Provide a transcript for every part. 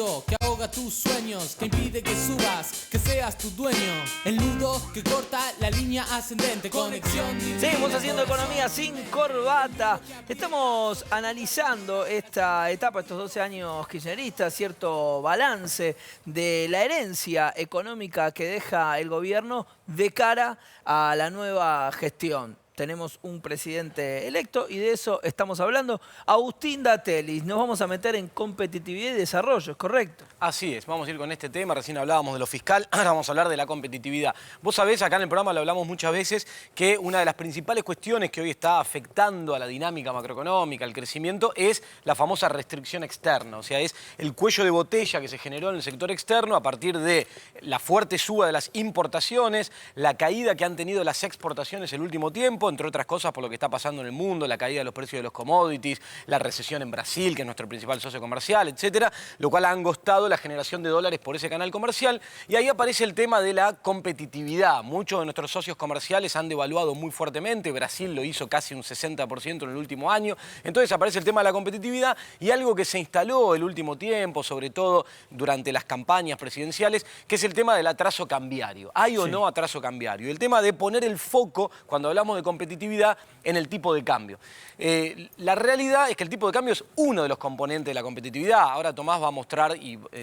nudo que ahoga tus sueños, que impide que subas, que seas tu dueño. El nudo que corta la línea ascendente. Conexión. Seguimos haciendo economía sin corbata. Estamos analizando esta etapa, estos 12 años kirchneristas, cierto balance de la herencia económica que deja el gobierno de cara a la nueva gestión. Tenemos un presidente electo y de eso estamos hablando. Agustín Datelis, nos vamos a meter en competitividad y desarrollo, ¿es correcto? Así es, vamos a ir con este tema. Recién hablábamos de lo fiscal, ahora vamos a hablar de la competitividad. Vos sabés, acá en el programa lo hablamos muchas veces, que una de las principales cuestiones que hoy está afectando a la dinámica macroeconómica, al crecimiento, es la famosa restricción externa. O sea, es el cuello de botella que se generó en el sector externo a partir de la fuerte suba de las importaciones, la caída que han tenido las exportaciones el último tiempo, entre otras cosas por lo que está pasando en el mundo, la caída de los precios de los commodities, la recesión en Brasil, que es nuestro principal socio comercial, etcétera, lo cual ha angostado la generación de dólares por ese canal comercial. Y ahí aparece el tema de la competitividad. Muchos de nuestros socios comerciales han devaluado muy fuertemente. Brasil lo hizo casi un 60% en el último año. Entonces aparece el tema de la competitividad y algo que se instaló el último tiempo, sobre todo durante las campañas presidenciales, que es el tema del atraso cambiario. ¿Hay o no atraso cambiario? Y el tema de poner el foco, cuando hablamos de competitividad, en el tipo de cambio. La realidad es que el tipo de cambio es uno de los componentes de la competitividad. Ahora Tomás va a mostrar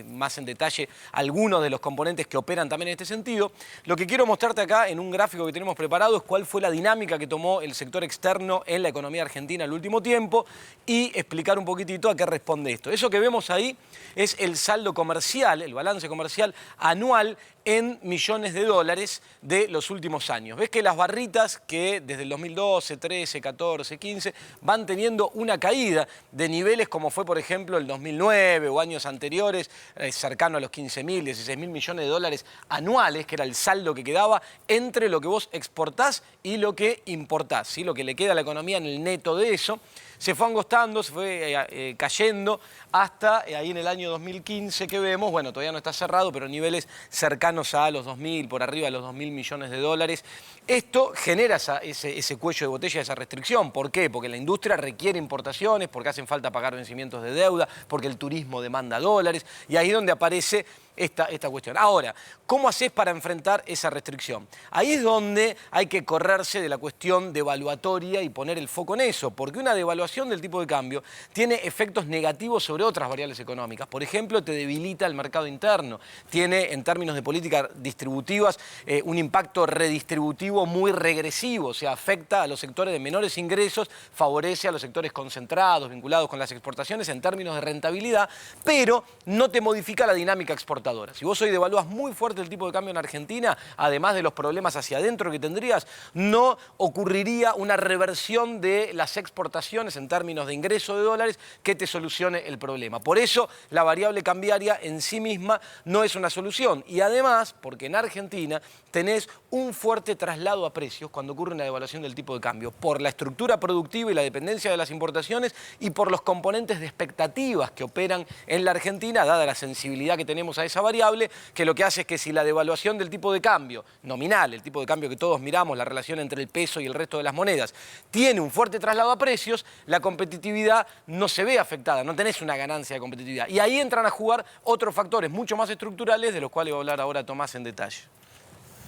más en detalle algunos de los componentes que operan también en este sentido. Lo que quiero mostrarte acá en un gráfico que tenemos preparado es cuál fue la dinámica que tomó el sector externo en la economía argentina el último tiempo y explicar un poquitito a qué responde esto. Eso que vemos ahí es el saldo comercial, el balance comercial anual en millones de dólares de los últimos años. Ves que las barritas que desde el 2012, 13, 14, 15 van teniendo una caída de niveles como fue, por ejemplo, el 2009 o años anteriores, cercano a los 15.000, 16.000 millones de dólares anuales, que era el saldo que quedaba entre lo que vos exportás y lo que importás, ¿sí? Lo que le queda a la economía en el neto de eso. Se fue angostando, se fue cayendo hasta ahí en el año 2015 que vemos, bueno, todavía no está cerrado, pero niveles cercanos a los 2.000, por arriba de los 2.000 millones de dólares. Esto genera ese cuello de botella, esa restricción. ¿Por qué? Porque la industria requiere importaciones, porque hacen falta pagar vencimientos de deuda, porque el turismo demanda dólares, y ahí es donde aparece esta cuestión. Ahora, ¿cómo haces para enfrentar esa restricción? Ahí es donde hay que correrse de la cuestión devaluatoria y poner el foco en eso, porque una devaluación del tipo de cambio tiene efectos negativos sobre otras variables económicas. Por ejemplo, te debilita el mercado interno, tiene en términos de políticas distributivas un impacto redistributivo muy regresivo, o sea, afecta a los sectores de menores ingresos, favorece a los sectores concentrados, vinculados con las exportaciones en términos de rentabilidad, pero no te modifica la dinámica exportadora. Si vos hoy devalúas muy fuerte el tipo de cambio en Argentina, además de los problemas hacia adentro que tendrías, no ocurriría una reversión de las exportaciones en términos de ingreso de dólares que te solucione el problema. Por eso la variable cambiaria en sí misma no es una solución. Y además, porque en Argentina tenés un fuerte traslado a precios cuando ocurre una devaluación del tipo de cambio, por la estructura productiva y la dependencia de las importaciones y por los componentes de expectativas que operan en la Argentina, dada la sensibilidad que tenemos a esa variable, que lo que hace es que si la devaluación del tipo de cambio nominal, el tipo de cambio que todos miramos, la relación entre el peso y el resto de las monedas, tiene un fuerte traslado a precios, la competitividad no se ve afectada, no tenés una ganancia de competitividad. Y ahí entran a jugar otros factores mucho más estructurales, de los cuales va a hablar ahora Tomás en detalle.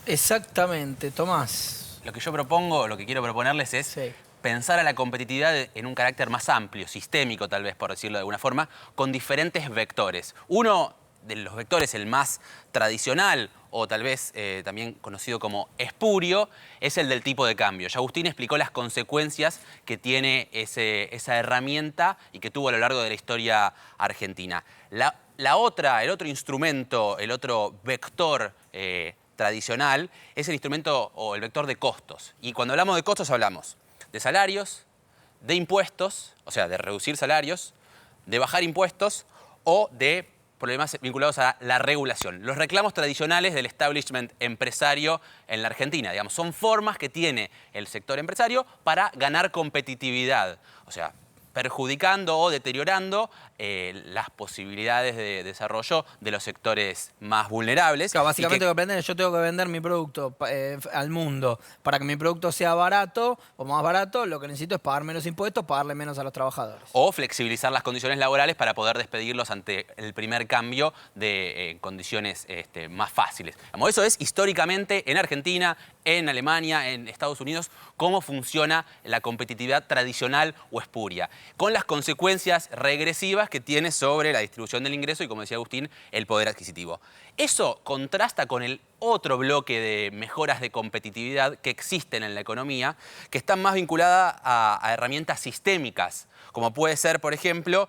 Exactamente, Tomás. Lo que yo propongo, lo que quiero proponerles es pensar a la competitividad en un carácter más amplio, sistémico tal vez, por decirlo de alguna forma, con diferentes vectores. Uno de los vectores, el más tradicional, o tal vez también conocido como espurio, es el del tipo de cambio. Ya Agustín explicó las consecuencias que tiene esa herramienta y que tuvo a lo largo de la historia argentina. El otro instrumento, el otro vector tradicional, es el instrumento o el vector de costos. Y cuando hablamos de costos hablamos de salarios, de impuestos, o sea, de reducir salarios, de bajar impuestos o de problemas vinculados a la regulación. Los reclamos tradicionales del establishment empresario en la Argentina, digamos, son formas que tiene el sector empresario para ganar competitividad. O sea, perjudicando o deteriorando las posibilidades de desarrollo de los sectores más vulnerables. Claro, básicamente yo tengo que vender mi producto al mundo. Para que mi producto sea barato o más barato, lo que necesito es pagar menos impuestos, pagarle menos a los trabajadores. O flexibilizar las condiciones laborales para poder despedirlos ante el primer cambio de condiciones más fáciles. Eso es históricamente en Argentina, en Alemania, en Estados Unidos, cómo funciona la competitividad tradicional o espuria, con las consecuencias regresivas que tiene sobre la distribución del ingreso y, como decía Agustín, el poder adquisitivo. Eso contrasta con el otro bloque de mejoras de competitividad que existen en la economía, que están más vinculadas a herramientas sistémicas, como puede ser, por ejemplo,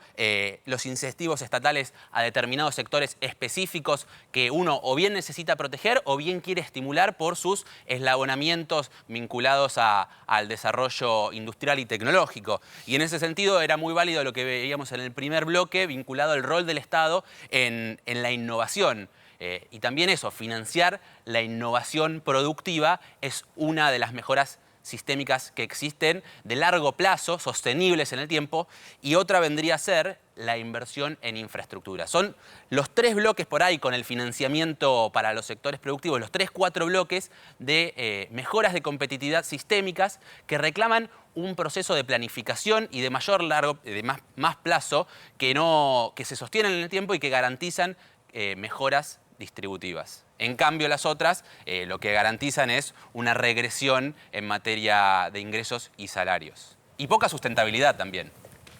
los incentivos estatales a determinados sectores específicos que uno o bien necesita proteger o bien quiere estimular por sus eslabonamientos vinculados al desarrollo industrial y tecnológico. Y en ese sentido era muy válido lo que veíamos en el primer bloque, vinculado al rol del Estado en la innovación. Y también eso, financiar la innovación productiva es una de las mejoras sistémicas que existen de largo plazo, sostenibles en el tiempo, y otra vendría a ser la inversión en infraestructura. Son los 3 bloques por ahí con el financiamiento para los sectores productivos, los 3-4 bloques de mejoras de competitividad sistémicas que reclaman un proceso de planificación y de más plazo que se sostienen en el tiempo y que garantizan mejoras distributivas. En cambio, las otras lo que garantizan es una regresión en materia de ingresos y salarios. Y poca sustentabilidad también.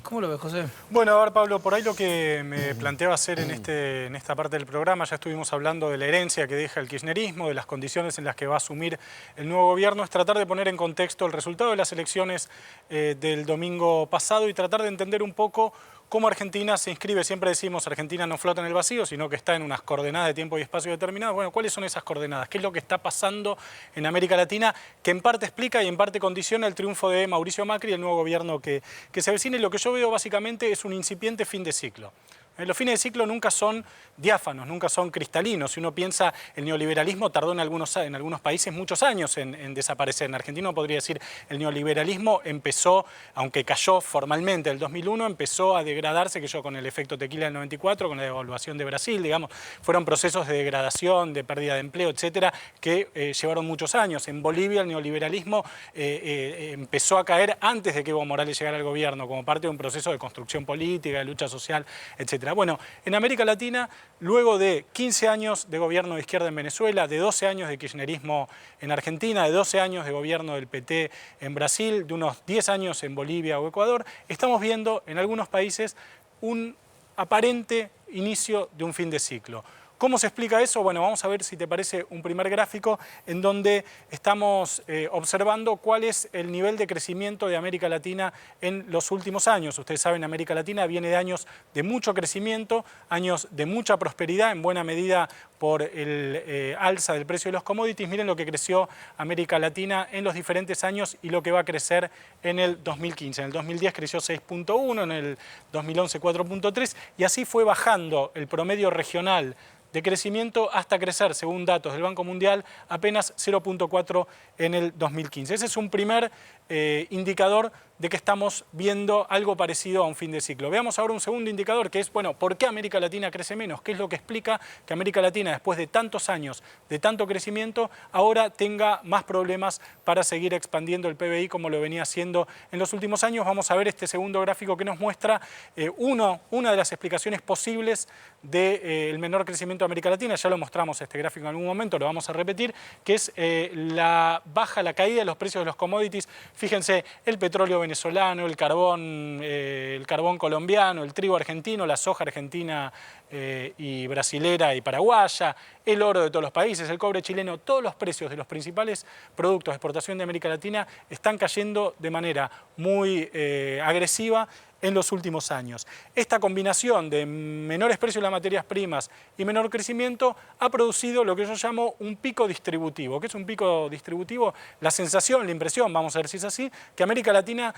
¿Cómo lo ves, José? Bueno, a ver, Pablo, por ahí lo que me planteaba hacer en esta parte del programa, ya estuvimos hablando de la herencia que deja el kirchnerismo, de las condiciones en las que va a asumir el nuevo gobierno, es tratar de poner en contexto el resultado de las elecciones del domingo pasado y tratar de entender un poco cómo Argentina se inscribe. Siempre decimos Argentina no flota en el vacío, sino que está en unas coordenadas de tiempo y espacio determinadas. Bueno, ¿cuáles son esas coordenadas? ¿Qué es lo que está pasando en América Latina que en parte explica y en parte condiciona el triunfo de Mauricio Macri y el nuevo gobierno que se avecina? Y lo que yo veo básicamente es un incipiente fin de ciclo. Los fines de ciclo nunca son diáfanos, nunca son cristalinos. Si uno piensa, el neoliberalismo tardó en algunos países muchos años en desaparecer. En Argentina uno podría decir, el neoliberalismo empezó, aunque cayó formalmente en el 2001, empezó a degradarse, que yo con el efecto tequila del 94, con la devaluación de Brasil, digamos, fueron procesos de degradación, de pérdida de empleo, etcétera, que llevaron muchos años. En Bolivia el neoliberalismo empezó a caer antes de que Evo Morales llegara al gobierno, como parte de un proceso de construcción política, de lucha social, etcétera. Bueno, en América Latina, luego de 15 años de gobierno de izquierda en Venezuela, de 12 años de kirchnerismo en Argentina, de 12 años de gobierno del PT en Brasil, de unos 10 años en Bolivia o Ecuador, estamos viendo en algunos países un aparente inicio de un fin de ciclo. ¿Cómo se explica eso? Bueno, vamos a ver si te parece un primer gráfico en donde estamos observando cuál es el nivel de crecimiento de América Latina en los últimos años. Ustedes saben, América Latina viene de años de mucho crecimiento, años de mucha prosperidad, en buena medida por el alza del precio de los commodities. Miren lo que creció América Latina en los diferentes años y lo que va a crecer en el 2015. En el 2010 creció 6.1, en el 2011 4.3 y así fue bajando el promedio regional de crecimiento hasta crecer, según datos del Banco Mundial, apenas 0.4 en el 2015. Ese es un primer indicador de que estamos viendo algo parecido a un fin de ciclo. Veamos ahora un segundo indicador que es, bueno, ¿por qué América Latina crece menos? ¿Qué es lo que explica que América Latina, después de tantos años de tanto crecimiento, ahora tenga más problemas para seguir expandiendo el PBI como lo venía haciendo en los últimos años? Vamos a ver este segundo gráfico que nos muestra una de las explicaciones posibles del menor crecimiento de América Latina. Ya lo mostramos este gráfico en algún momento, lo vamos a repetir, que es la caída de los precios de los commodities. Fíjense, el petróleo venezolano, el carbón colombiano, el trigo argentino, la soja argentina y brasilera y paraguaya, el oro de todos los países, el cobre chileno, todos los precios de los principales productos de exportación de América Latina están cayendo de manera muy agresiva en los últimos años. Esta combinación de menores precios de las materias primas y menor crecimiento ha producido lo que yo llamo un pico distributivo. ¿Qué es un pico distributivo? La sensación, la impresión, vamos a ver si es así, que América Latina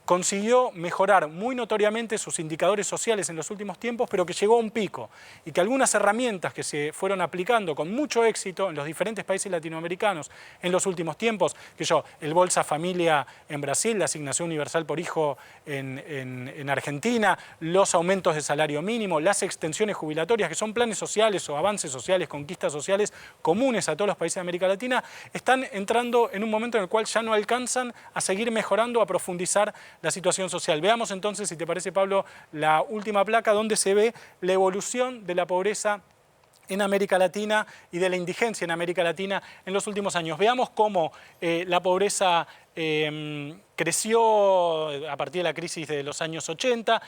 consiguió mejorar muy notoriamente sus indicadores sociales en los últimos tiempos, pero que llegó a un pico y que algunas herramientas que se fueron aplicando con mucho éxito en los diferentes países latinoamericanos en los últimos tiempos, el Bolsa Familia en Brasil, la asignación universal por hijo en Argentina, los aumentos de salario mínimo, las extensiones jubilatorias, que son planes sociales o avances sociales, conquistas sociales comunes a todos los países de América Latina, están entrando en un momento en el cual ya no alcanzan a seguir mejorando, a profundizar la situación social. Veamos entonces, si te parece, Pablo, la última placa donde se ve la evolución de la pobreza en América Latina y de la indigencia en América Latina en los últimos años. Veamos cómo la pobreza creció a partir de la crisis de los años 80,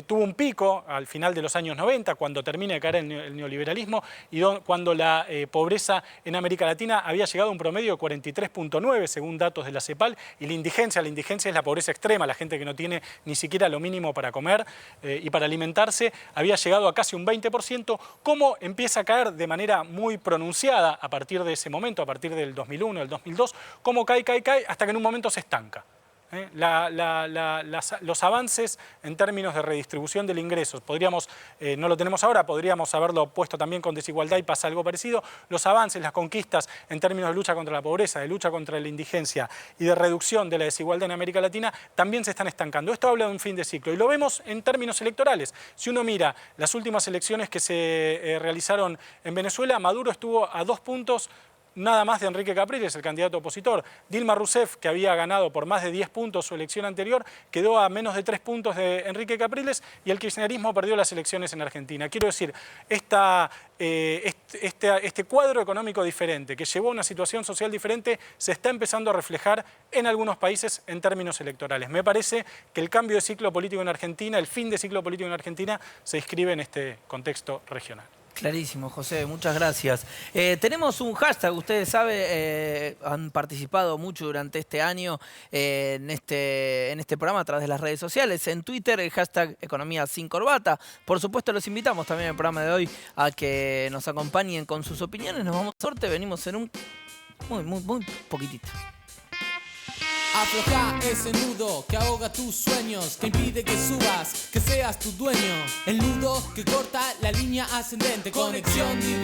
tuvo un pico al final de los años 90, cuando termina de caer el neoliberalismo, y cuando la pobreza en América Latina había llegado a un promedio de 43.9, según datos de la CEPAL, y la indigencia es la pobreza extrema, la gente que no tiene ni siquiera lo mínimo para comer y para alimentarse, había llegado a casi un 20%, cómo empieza a caer de manera muy pronunciada a partir de ese momento, a partir del 2001, del 2002, cómo cae, hasta que en un momento se estanca. Los avances en términos de redistribución del ingreso, no lo tenemos ahora, podríamos haberlo puesto también con desigualdad y pasa algo parecido. Los avances, las conquistas en términos de lucha contra la pobreza, de lucha contra la indigencia y de reducción de la desigualdad en América Latina también se están estancando. Esto habla de un fin de ciclo y lo vemos en términos electorales. Si uno mira las últimas elecciones que se realizaron en Venezuela, Maduro estuvo a 2 puntos nada más de Enrique Capriles, el candidato opositor. Dilma Rousseff, que había ganado por más de 10 puntos su elección anterior, quedó a menos de 3 puntos de Enrique Capriles y el kirchnerismo perdió las elecciones en Argentina. Quiero decir, este cuadro económico diferente que llevó a una situación social diferente se está empezando a reflejar en algunos países en términos electorales. Me parece que el cambio de ciclo político en Argentina, el fin de ciclo político en Argentina, se inscribe en este contexto regional. Clarísimo, José, muchas gracias. Tenemos un hashtag, ustedes saben, han participado mucho durante este año en este programa a través de las redes sociales. En Twitter, el hashtag Economía sin Corbata. Por supuesto, los invitamos también en el programa de hoy a que nos acompañen con sus opiniones. Nos vamos a sorte, venimos en un muy poquitito. Afloja ese nudo que ahoga tus sueños, que impide que subas, que seas tu dueño. El nudo que corta la línea ascendente, conexión divina.